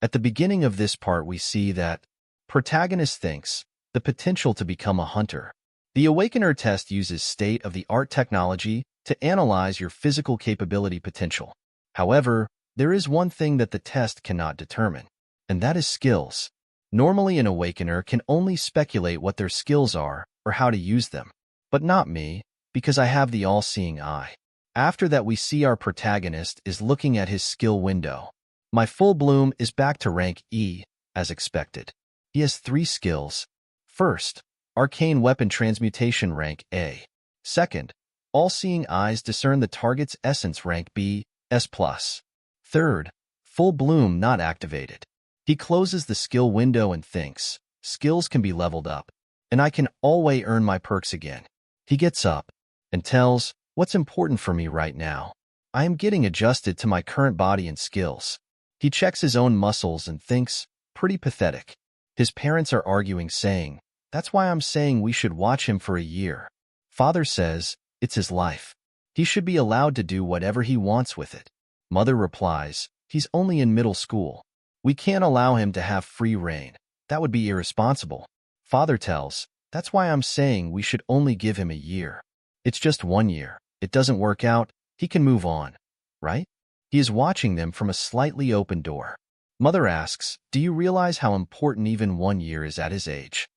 At the beginning of this part, we see that protagonist thinks the potential to become a hunter. The Awakener test uses state-of-the-art technology to analyze your physical capability potential. However, there is one thing that the test cannot determine, and that is skills. Normally, an Awakener can only speculate what their skills are or how to use them. But not me, because I have the all-seeing eye. After that, we see our protagonist is looking at his skill window. My full bloom is back to rank E, as expected. He has 3 skills. First, arcane weapon transmutation rank A. Second, all-seeing eyes discern the target's essence rank B, S+. Third, full bloom not activated. He closes the skill window and thinks, skills can be leveled up, and I can always earn my perks again. He gets up and tells, what's important for me right now? I am getting adjusted to my current body and skills. He checks his own muscles and thinks, pretty pathetic. His parents are arguing, saying, that's why I'm saying we should watch him for a year. Father says, it's his life. He should be allowed to do whatever he wants with it. Mother replies, he's only in middle school. We can't allow him to have free reign. That would be irresponsible. Father tells, that's why I'm saying we should only give him a year. It's just 1 year. It doesn't work out, he can move on, right? He is watching them from a slightly open door. Mother asks, do you realize how important even 1 year is at his age?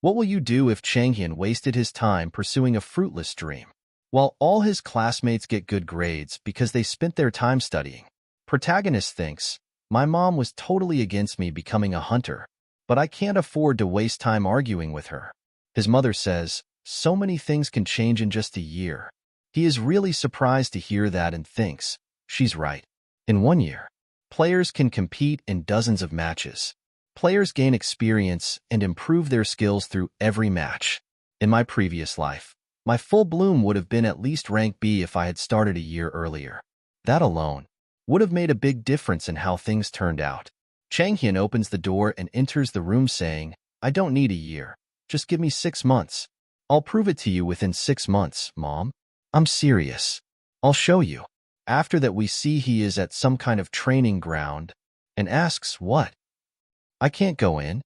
What will you do if Changhyun wasted his time pursuing a fruitless dream, while all his classmates get good grades because they spent their time studying? Protagonist thinks, my mom was totally against me becoming a hunter, but I can't afford to waste time arguing with her. His mother says, so many things can change in just a year. He is really surprised to hear that and thinks, she's right. In 1 year, players can compete in dozens of matches. Players gain experience and improve their skills through every match. In my previous life, my full bloom would have been at least rank B if I had started a year earlier. That alone would have made a big difference in how things turned out. Changhyun opens the door and enters the room saying, I don't need a year. Just give me 6 months. I'll prove it to you within 6 months, Mom. I'm serious. I'll show you. After that, we see he is at some kind of training ground and asks, what? I can't go in.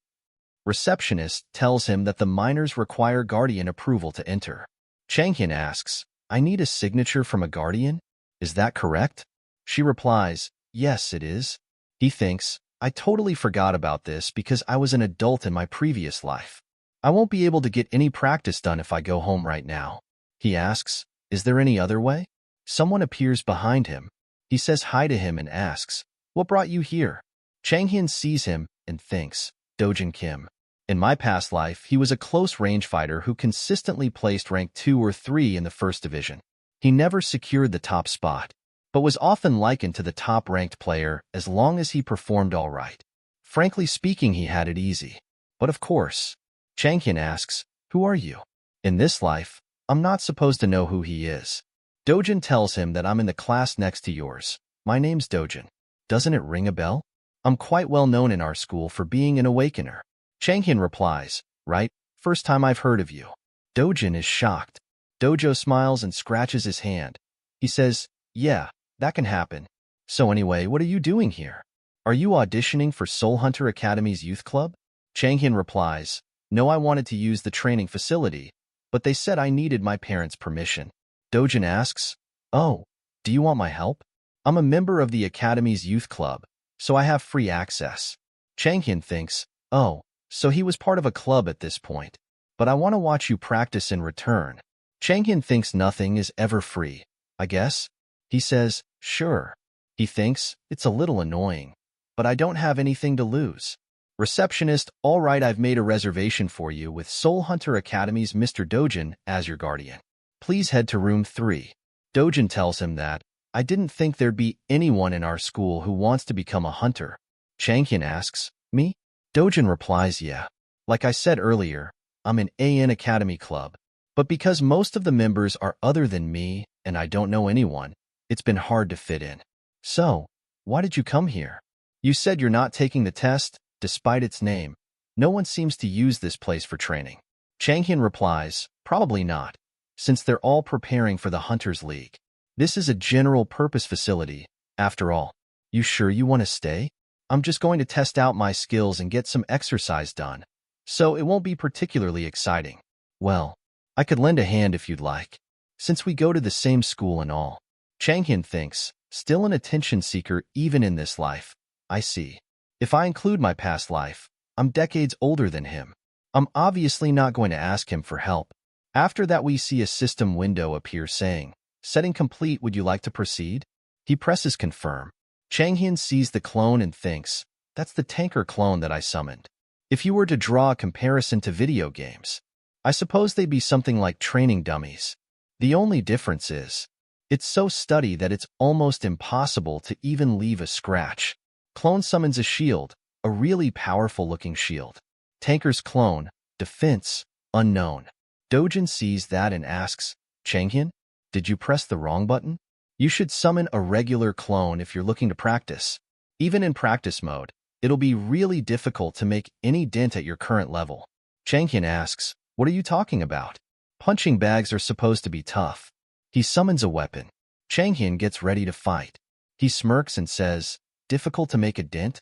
Receptionist tells him that the minors require guardian approval to enter. Changhyun asks, I need a signature from a guardian? Is that correct? She replies, yes, it is. He thinks, I totally forgot about this because I was an adult in my previous life. I won't be able to get any practice done if I go home right now. He asks, is there any other way? Someone appears behind him. He says hi to him and asks, what brought you here? Changhyun sees him and thinks, Dojin Kim. In my past life, he was a close-range fighter who consistently placed rank 2 or 3 in the first division. He never secured the top spot, but was often likened to the top-ranked player as long as he performed all right. Frankly speaking, he had it easy. But of course, Changhyun asks, who are you? In this life, I'm not supposed to know who he is. Dojin tells him that I'm in the class next to yours. My name's Dojin. Doesn't it ring a bell? I'm quite well known in our school for being an awakener. Changhyun replies, right, first time I've heard of you. Dojin is shocked. Dojo smiles and scratches his hand. He says, yeah, that can happen. So anyway, what are you doing here? Are you auditioning for Soul Hunter Academy's youth club? Changhyun replies, no, I wanted to use the training facility, but they said I needed my parents' permission. Dojin asks, oh, do you want my help? I'm a member of the Academy's youth club, so I have free access. Changhyun thinks, oh, so he was part of a club at this point. But I want to watch you practice in return. Changhyun thinks nothing is ever free, I guess. He says, sure. He thinks, it's a little annoying, but I don't have anything to lose. Receptionist, all right, I've made a reservation for you with Soul Hunter Academy's Mr. Dojin as your guardian. Please head to room 3. Dojin tells him that, I didn't think there'd be anyone in our school who wants to become a hunter. Changhyun asks, me? Dojin replies, yeah. Like I said earlier, I'm in AN Academy Club. But because most of the members are other than me and I don't know anyone, it's been hard to fit in. So, why did you come here? You said you're not taking the test, despite its name. No one seems to use this place for training. Changhyun replies, probably not, since they're all preparing for the Hunters League. This is a general-purpose facility, after all. You sure you want to stay? I'm just going to test out my skills and get some exercise done, so it won't be particularly exciting. Well, I could lend a hand if you'd like, since we go to the same school and all. Changhyun thinks, still an attention seeker even in this life. I see. If I include my past life, I'm decades older than him. I'm obviously not going to ask him for help. After that, we see a system window appear saying, "Setting complete, would you like to proceed?" He presses confirm. Changhyun sees the clone and thinks, that's the tanker clone that I summoned. If you were to draw a comparison to video games, I suppose they'd be something like training dummies. The only difference is, it's so steady that it's almost impossible to even leave a scratch. Clone summons a shield, a really powerful-looking shield. Tanker's clone, defense, unknown. Dojin sees that and asks, Changhyun, did you press the wrong button? You should summon a regular clone if you're looking to practice. Even in practice mode, it'll be really difficult to make any dent at your current level. Changhyun asks, what are you talking about? Punching bags are supposed to be tough. He summons a weapon. Changhyun gets ready to fight. He smirks and says, difficult to make a dent?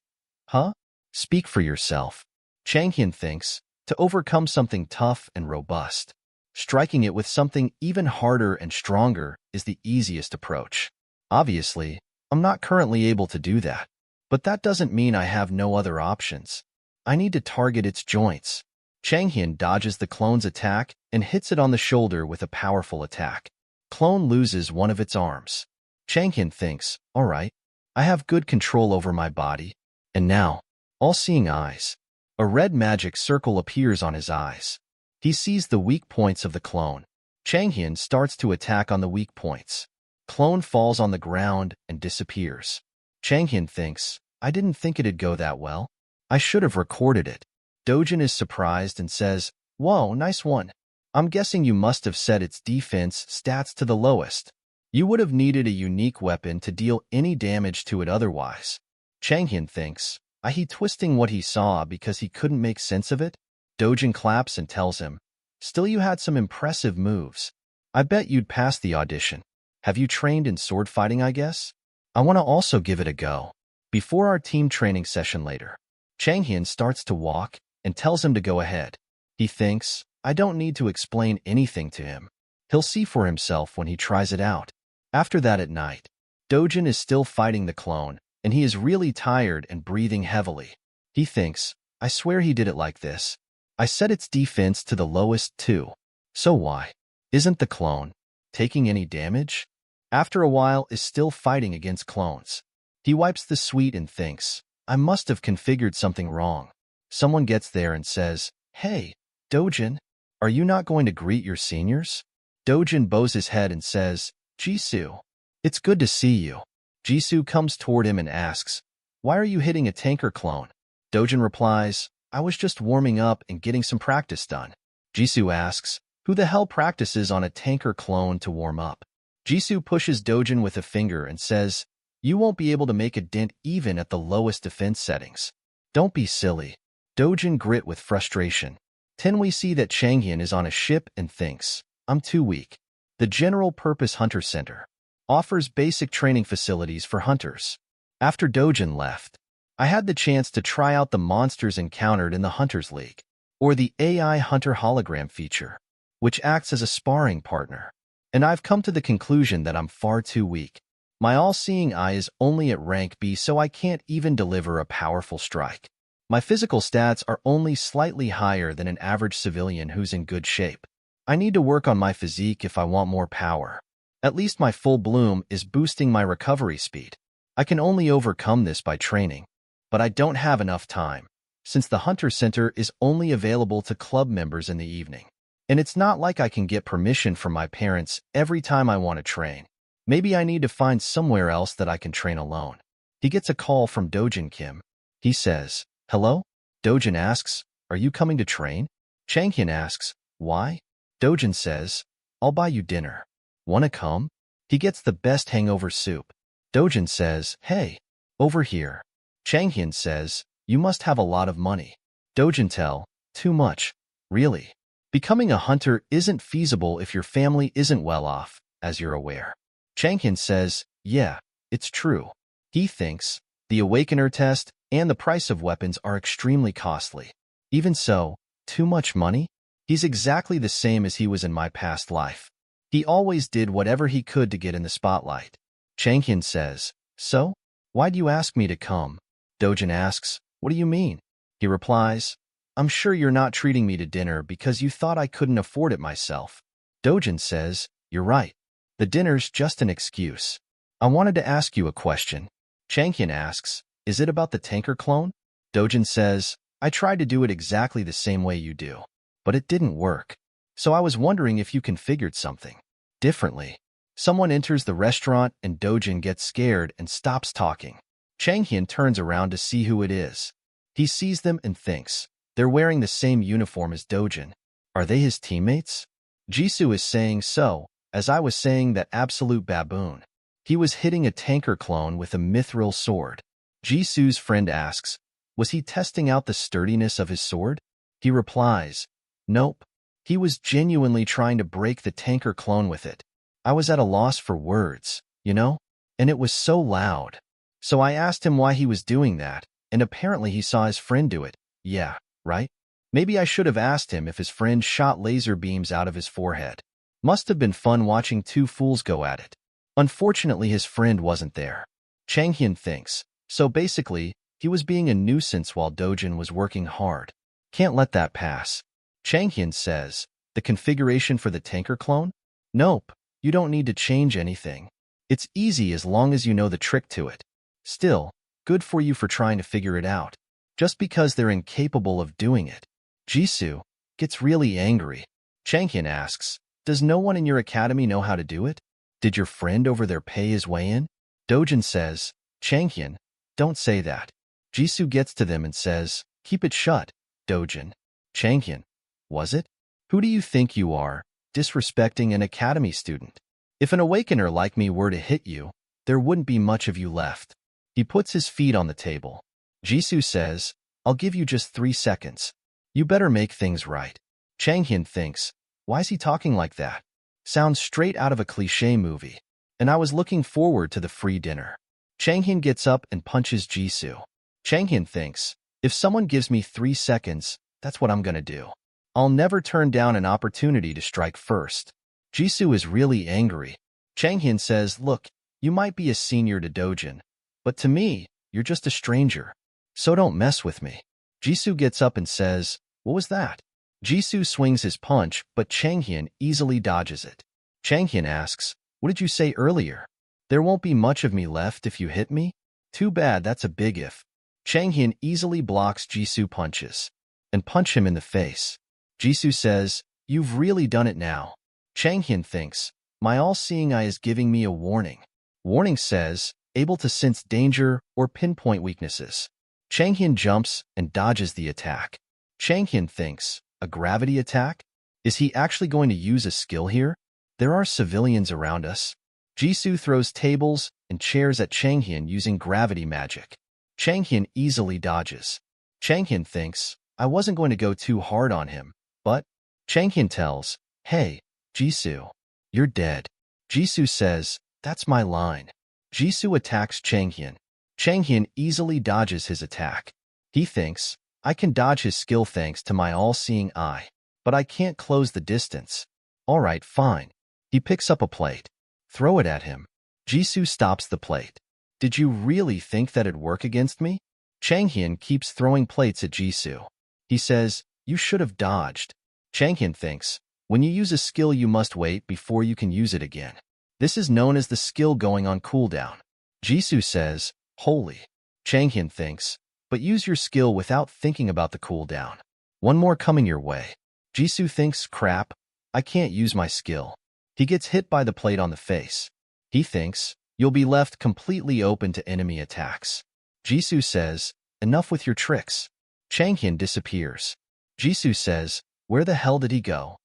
Huh? Speak for yourself. Changhyun thinks, to overcome something tough and robust, striking it with something even harder and stronger is the easiest approach. Obviously, I'm not currently able to do that, but that doesn't mean I have no other options. I need to target its joints. Changhyun dodges the clone's attack and hits it on the shoulder with a powerful attack. Clone loses one of its arms. Changhyun thinks, all right, I have good control over my body. And now, all-seeing eyes. A red magic circle appears on his eyes. He sees the weak points of the clone. Changhyun starts to attack on the weak points. Clone falls on the ground and disappears. Changhyun thinks, I didn't think it'd go that well. I should have recorded it. Dojin is surprised and says, whoa, nice one. I'm guessing you must have set its defense stats to the lowest. You would have needed a unique weapon to deal any damage to it otherwise. Changhyun thinks, he twisting what he saw because he couldn't make sense of it? Dojin claps and tells him, still you had some impressive moves. I bet you'd pass the audition. Have you trained in sword fighting, I guess? I want to also give it a go. Before our team training session later, Changhyun starts to walk and tells him to go ahead. He thinks, I don't need to explain anything to him. He'll see for himself when he tries it out. After that at night, Dojin is still fighting the clone, and he is really tired and breathing heavily. He thinks, I swear he did it like this. I set its defense to the lowest too. So why isn't the clone taking any damage? After a while is still fighting against clones. He wipes the sweat and thinks, I must have configured something wrong. Someone gets there and says, hey, Dojin, are you not going to greet your seniors? Dojin bows his head and says, Jisoo, it's good to see you. Jisoo comes toward him and asks, why are you hitting a tanker clone? Dojin replies, I was just warming up and getting some practice done. Jisoo asks, who the hell practices on a tanker clone to warm up? Jisoo pushes Dojin with a finger and says, you won't be able to make a dent even at the lowest defense settings. Don't be silly. Dojin grit with frustration. Then we see that Changhyun is on a ship and thinks, I'm too weak. The General Purpose Hunter Center offers basic training facilities for hunters. After Dojin left, I had the chance to try out the monsters encountered in the Hunters League, or the AI Hunter hologram feature, which acts as a sparring partner. And I've come to the conclusion that I'm far too weak. My all-seeing eye is only at rank B, so I can't even deliver a powerful strike. My physical stats are only slightly higher than an average civilian who's in good shape. I need to work on my physique if I want more power. At least my full bloom is boosting my recovery speed. I can only overcome this by training, but I don't have enough time, since the Hunter Center is only available to club members in the evening. And it's not like I can get permission from my parents every time I want to train. Maybe I need to find somewhere else that I can train alone. He gets a call from Dojin Kim. He says, hello? Dojin asks, are you coming to train? Changhyun asks, why? Dojin says, I'll buy you dinner. Wanna come? He gets the best hangover soup. Dojin says, hey, over here. Changhyun says, you must have a lot of money. Dojin tell, too much. Really? Becoming a hunter isn't feasible if your family isn't well off, as you're aware. Changhyun says, yeah, it's true. He thinks, the Awakener test and the price of weapons are extremely costly. Even so, too much money? He's exactly the same as he was in my past life. He always did whatever he could to get in the spotlight. Changhyun says, so? Why do you ask me to come? Dojin asks, what do you mean? He replies, I'm sure you're not treating me to dinner because you thought I couldn't afford it myself. Dojin says, you're right. The dinner's just an excuse. I wanted to ask you a question. Changhyun asks, is it about the tanker clone? Dojin says, I tried to do it exactly the same way you do, but it didn't work. So I was wondering if you configured something differently. Someone enters the restaurant and Dojin gets scared and stops talking. Changhyun turns around to see who it is. He sees them and thinks, they're wearing the same uniform as Dojin. Are they his teammates? Jisoo is saying so, as I was saying that absolute baboon. He was hitting a tanker clone with a mithril sword. Jisoo's friend asks, was he testing out the sturdiness of his sword? He replies, nope. He was genuinely trying to break the tanker clone with it. I was at a loss for words, you know? And it was so loud. So I asked him why he was doing that, and apparently he saw his friend do it. Yeah, right? Maybe I should have asked him if his friend shot laser beams out of his forehead. Must have been fun watching two fools go at it. Unfortunately, his friend wasn't there. Changhyun thinks, so basically, he was being a nuisance while Dojin was working hard. Can't let that pass. Changhyun says, the configuration for the tanker clone? Nope, you don't need to change anything. It's easy as long as you know the trick to it. Still, good for you for trying to figure it out. Just because they're incapable of doing it. Jisoo gets really angry. Changhyun asks, does no one in your academy know how to do it? Did your friend over there pay his way in? Dojin says, Changhyun, don't say that. Jisoo gets to them and says, keep it shut, Dojin. Changhyun, was it? Who do you think you are, disrespecting an academy student? If an awakener like me were to hit you, there wouldn't be much of you left. He puts his feet on the table. Jisoo says, I'll give you just 3 seconds. You better make things right. Changhyun thinks, why is he talking like that? Sounds straight out of a cliché movie. And I was looking forward to the free dinner. Changhyun gets up and punches Jisoo. Changhyun thinks, if someone gives me 3 seconds, that's what I'm gonna do. I'll never turn down an opportunity to strike first. Jisoo is really angry. Changhyun says, look, you might be a senior to Dojin, but to me, you're just a stranger. So don't mess with me. Jisoo gets up and says, what was that? Jisoo swings his punch, but Changhyun easily dodges it. Changhyun asks, what did you say earlier? There won't be much of me left if you hit me? Too bad, that's a big if. Changhyun easily blocks Jisoo punches and punch him in the face. Jisoo says, you've really done it now. Changhyun thinks, my all-seeing eye is giving me a warning. Warning says, able to sense danger or pinpoint weaknesses. Changhyun jumps and dodges the attack. Changhyun thinks, a gravity attack? Is he actually going to use a skill here? There are civilians around us. Jisoo throws tables and chairs at Changhyun using gravity magic. Changhyun easily dodges. Changhyun thinks, I wasn't going to go too hard on him, but Changhyun tells, hey, Jisoo, you're dead. Jisoo says, that's my line. Jisoo attacks Changhyun. Changhyun easily dodges his attack. He thinks, I can dodge his skill thanks to my all-seeing eye, but I can't close the distance. All right, fine. He picks up a plate. Throw it at him. Jisoo stops the plate. Did you really think that'd work against me? Changhyun keeps throwing plates at Jisoo. He says, you should have dodged. Changhyun thinks, when you use a skill you must wait before you can use it again. This is known as the skill going on cooldown. Jisoo says, holy. Changhyun thinks, but use your skill without thinking about the cooldown. One more coming your way. Jisoo thinks, crap, I can't use my skill. He gets hit by the plate on the face. He thinks, you'll be left completely open to enemy attacks. Jisoo says, enough with your tricks. Changhyun disappears. Jisoo says, where the hell did he go?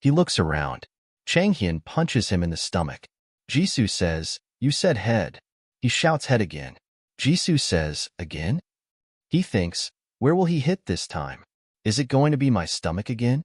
He looks around. Changhyun punches him in the stomach. Jisoo says, you said head. He shouts head again. Jisoo says, again? He thinks, where will he hit this time? Is it going to be my stomach again?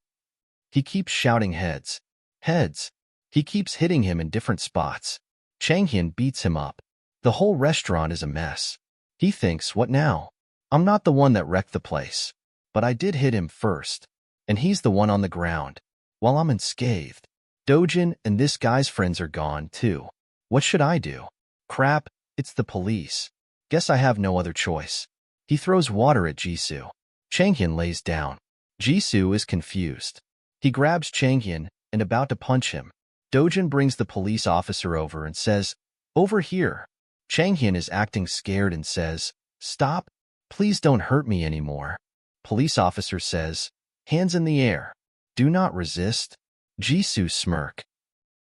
He keeps shouting heads. Heads. He keeps hitting him in different spots. Changhyun beats him up. The whole restaurant is a mess. He thinks, what now? I'm not the one that wrecked the place, but I did hit him first, and he's the one on the ground, while I'm unscathed. Dojin and this guy's friends are gone, too. What should I do? Crap, it's the police. Guess I have no other choice. He throws water at Jisoo. Changhyun lays down. Jisoo is confused. He grabs Changhyun and about to punch him. Dojin brings the police officer over and says, "Over here." Changhyun is acting scared and says, "Stop. Please don't hurt me anymore." Police officer says, "Hands in the air. Do not resist." Jisoo smirk.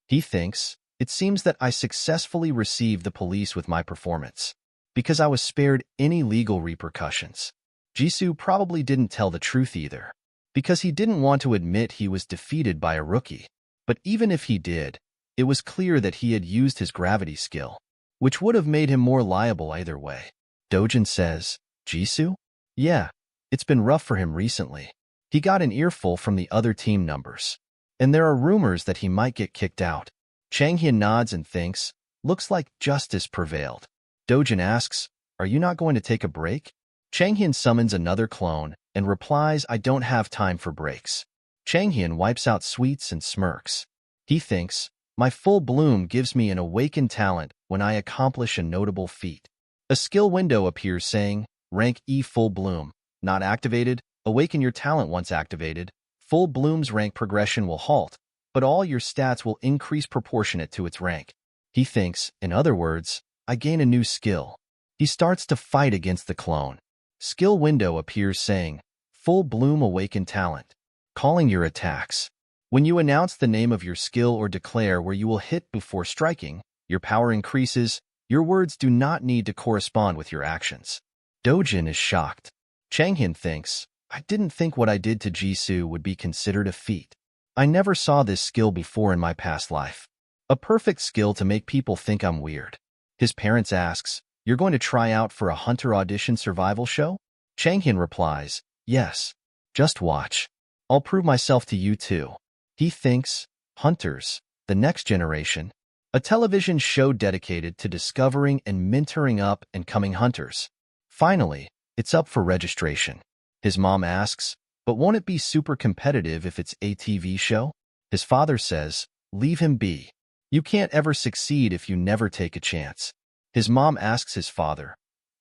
He thinks, it seems that I successfully received the police with my performance, because I was spared any legal repercussions. Jisoo probably didn't tell the truth either, because he didn't want to admit he was defeated by a rookie. But even if he did, it was clear that he had used his gravity skill, which would have made him more liable either way. Dojin says, "Jisoo? Yeah, it's been rough for him recently. He got an earful from the other team members, and there are rumors that he might get kicked out." Changhyun nods and thinks, looks like justice prevailed. Dojin asks, "Are you not going to take a break?" Changhyun summons another clone and replies, "I don't have time for breaks." Changhyun wipes out sweets and smirks. He thinks, "My full bloom gives me an awakened talent when I accomplish a notable feat." A skill window appears saying, "Rank E full bloom. Not activated. Awaken your talent once activated. Full bloom's rank progression will halt, but all your stats will increase proportionate to its rank." He thinks, in other words, I gain a new skill. He starts to fight against the clone. Skill window appears saying, "Full bloom awakened talent. Calling your attacks. When you announce the name of your skill or declare where you will hit before striking, your power increases. Your words do not need to correspond with your actions." Dojin is shocked. Changhyun thinks, I didn't think what I did to Jisoo would be considered a feat. I never saw this skill before in my past life. A perfect skill to make people think I'm weird. His parents asks, "You're going to try out for a hunter audition survival show?" Changhyun replies, "Yes. Just watch. I'll prove myself to you too." He thinks, Hunters, the next generation, a television show dedicated to discovering and mentoring up and coming hunters. Finally, it's up for registration. His mom asks, "But won't it be super competitive if it's a TV show?" His father says, "Leave him be. You can't ever succeed if you never take a chance." His mom asks his father,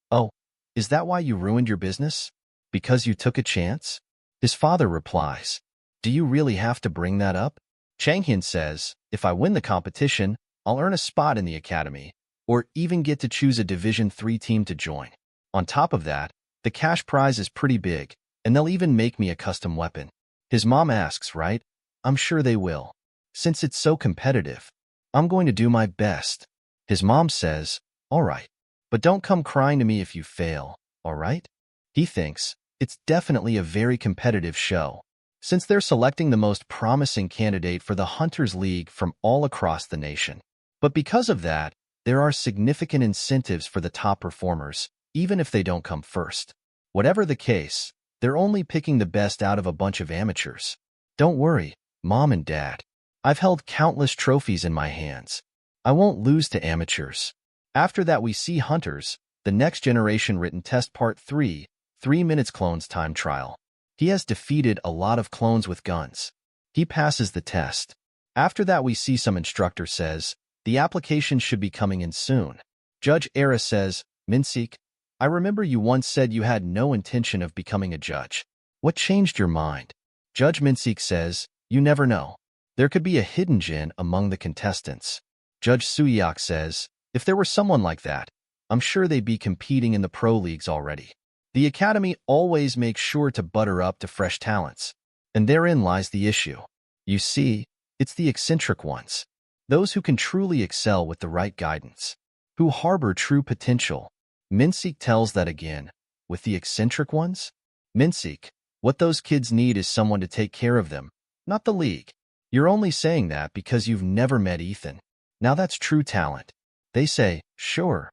"Oh, is that why you ruined your business? Because you took a chance?" His father replies, "Do you really have to bring that up?" Changhyun says, "If I win the competition, I'll earn a spot in the academy, or even get to choose a Division 3 team to join. On top of that, the cash prize is pretty big, and they'll even make me a custom weapon." His mom asks, "Right? I'm sure they will. Since it's so competitive, I'm going to do my best." His mom says, "All right, but don't come crying to me if you fail, all right?" He thinks, it's definitely a very competitive show, since they're selecting the most promising candidate for the Hunters League from all across the nation. But because of that, there are significant incentives for the top performers, even if they don't come first. Whatever the case, they're only picking the best out of a bunch of amateurs. Don't worry, Mom and Dad. I've held countless trophies in my hands. I won't lose to amateurs. After that, we see Hunters, the Next Generation Written Test Part 3, 3 Minutes Clones Time Trial. He has defeated a lot of clones with guns. He passes the test. After that, we see some instructor says, the application should be coming in soon. Judge Era says, "Minsik, I remember you once said you had no intention of becoming a judge. What changed your mind?" Judge Minsik says, "You never know. There could be a hidden Jin among the contestants." Judge Suyak says, "If there were someone like that, I'm sure they'd be competing in the pro leagues already." The Academy always makes sure to butter up to fresh talents, and therein lies the issue. You see, it's the eccentric ones, those who can truly excel with the right guidance, who harbor true potential. Minsik tells that again, with the eccentric ones? Minsik, what those kids need is someone to take care of them, not the league. You're only saying that because you've never met Ethan. Now that's true talent. They say, sure,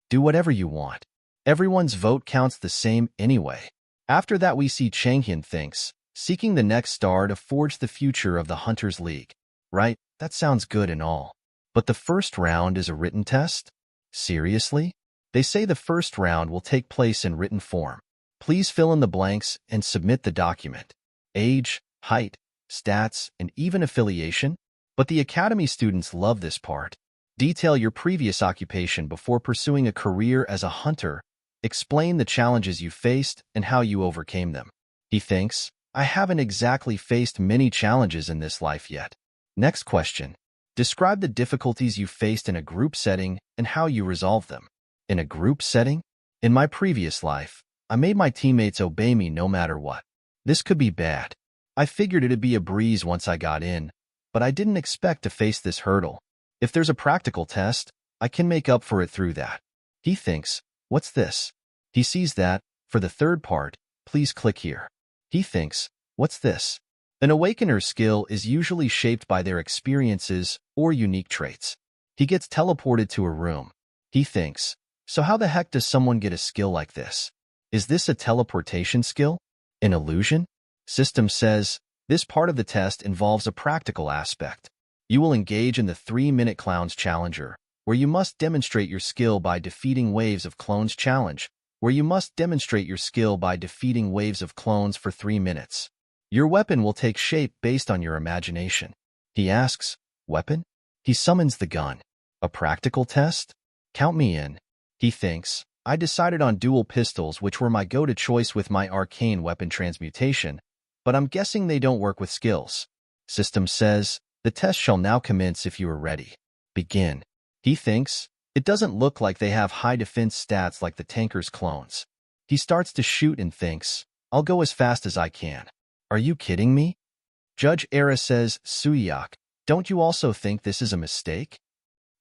do whatever you want. Everyone's vote counts the same anyway. After that, we see Changhyun thinks, seeking the next star to forge the future of the Hunters League. Right, that sounds good and all. But the first round is a written test? Seriously? They say the first round will take place in written form. Please fill in the blanks and submit the document. Age, height, stats, and even affiliation. But the Academy students love this part. Detail your previous occupation before pursuing a career as a hunter. Explain the challenges you faced and how you overcame them. He thinks, I haven't exactly faced many challenges in this life yet. Next question. Describe the difficulties you faced in a group setting and how you resolved them. In a group setting? In my previous life, I made my teammates obey me no matter what. This could be bad. I figured it'd be a breeze once I got in, but I didn't expect to face this hurdle. If there's a practical test, I can make up for it through that. He thinks, what's this? He sees that, for the third part, please click here. He thinks, what's this? An awakener's skill is usually shaped by their experiences or unique traits. He gets teleported to a room. He thinks, so how the heck does someone get a skill like this? Is this a teleportation skill? An illusion? System says, this part of the test involves a practical aspect. You will engage in the 3-minute Clowns Challenger, where you must demonstrate your skill by defeating waves of clones challenge, where you must demonstrate your skill by defeating waves of clones for 3 minutes. Your weapon will take shape based on your imagination. He asks, weapon? He summons the gun. A practical test? Count me in. He thinks, I decided on dual pistols, which were my go-to choice with my arcane weapon transmutation, but I'm guessing they don't work with skills. System says, the test shall now commence if you are ready. Begin. He thinks, it doesn't look like they have high defense stats like the tanker's clones. He starts to shoot and thinks, I'll go as fast as I can. Are you kidding me? Judge Era says, Suyak, don't you also think this is a mistake?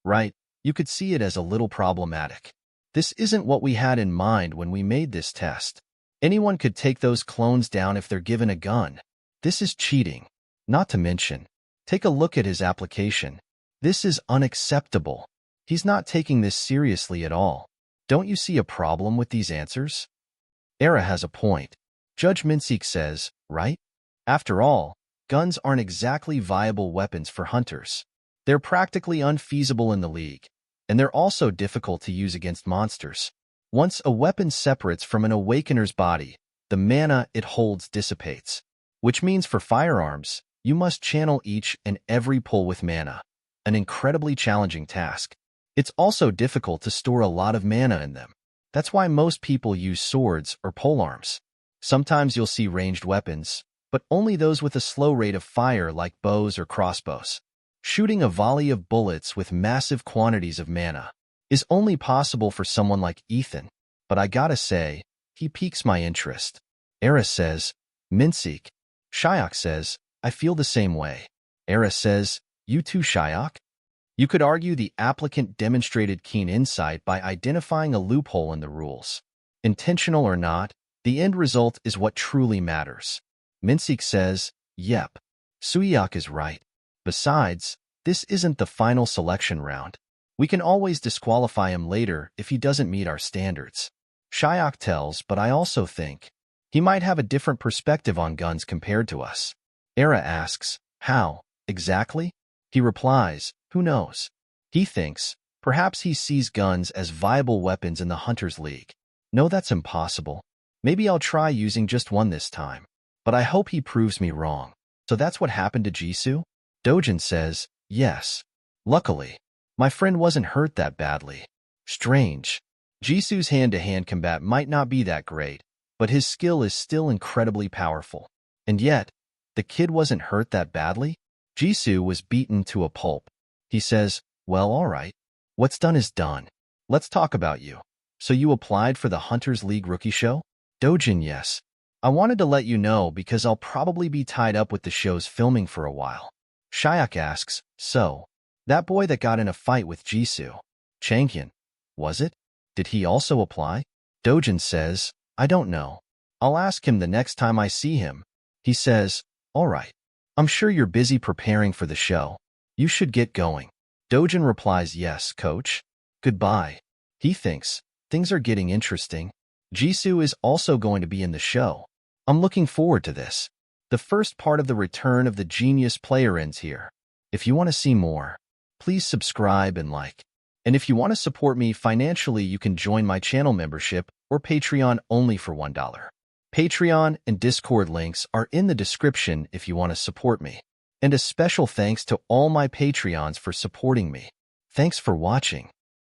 Right, you could see it as a little problematic. This isn't what we had in mind when we made this test. Anyone could take those clones down if they're given a gun. This is cheating. Not to mention, take a look at his application. This is unacceptable. He's not taking this seriously at all. Don't you see a problem with these answers? Era has a point. Judge Minseek says, right? After all, guns aren't exactly viable weapons for hunters. They're practically unfeasible in the league, and they're also difficult to use against monsters. Once a weapon separates from an awakener's body, the mana it holds dissipates, which means for firearms, you must channel each and every pull with mana, an incredibly challenging task. It's also difficult to store a lot of mana in them. That's why most people use swords or polearms. Sometimes you'll see ranged weapons, but only those with a slow rate of fire like bows or crossbows. Shooting a volley of bullets with massive quantities of mana is only possible for someone like Ethan, but I gotta say, he piques my interest. Era says, Minseek. Shyok says, I feel the same way. Era says, you too, Shyok? You could argue the applicant demonstrated keen insight by identifying a loophole in the rules. Intentional or not, the end result is what truly matters. Minseek says, yep, Suyak is right. Besides, this isn't the final selection round. We can always disqualify him later if he doesn't meet our standards. Shyok tells, but I also think he might have a different perspective on guns compared to us. Era asks, how, exactly? He replies, who knows? He thinks, perhaps he sees guns as viable weapons in the Hunters League. No, that's impossible. Maybe I'll try using just one this time. But I hope he proves me wrong. So that's what happened to Jisoo? Dojin says, yes. Luckily, my friend wasn't hurt that badly. Strange. Jisoo's hand-to-hand combat might not be that great, but his skill is still incredibly powerful. And yet, the kid wasn't hurt that badly? Jisoo was beaten to a pulp. He says, well, all right. What's done is done. Let's talk about you. So you applied for the Hunters League rookie show? Dojin, yes. I wanted to let you know because I'll probably be tied up with the show's filming for a while. Shyok asks, so, that boy that got in a fight with Jisoo, Changhyun, was it? Did he also apply? Dojin says, I don't know. I'll ask him the next time I see him. He says, all right. I'm sure you're busy preparing for the show. You should get going. Dojin replies, yes, coach. Goodbye. He thinks, things are getting interesting. Jisoo is also going to be in the show. I'm looking forward to this. The first part of the return of the Genius player ends here. If you want to see more, please subscribe and like. And if you want to support me financially, you can join my channel membership or Patreon only for $1. Patreon and Discord links are in the description if you want to support me. And a special thanks to all my Patreons for supporting me. Thanks for watching.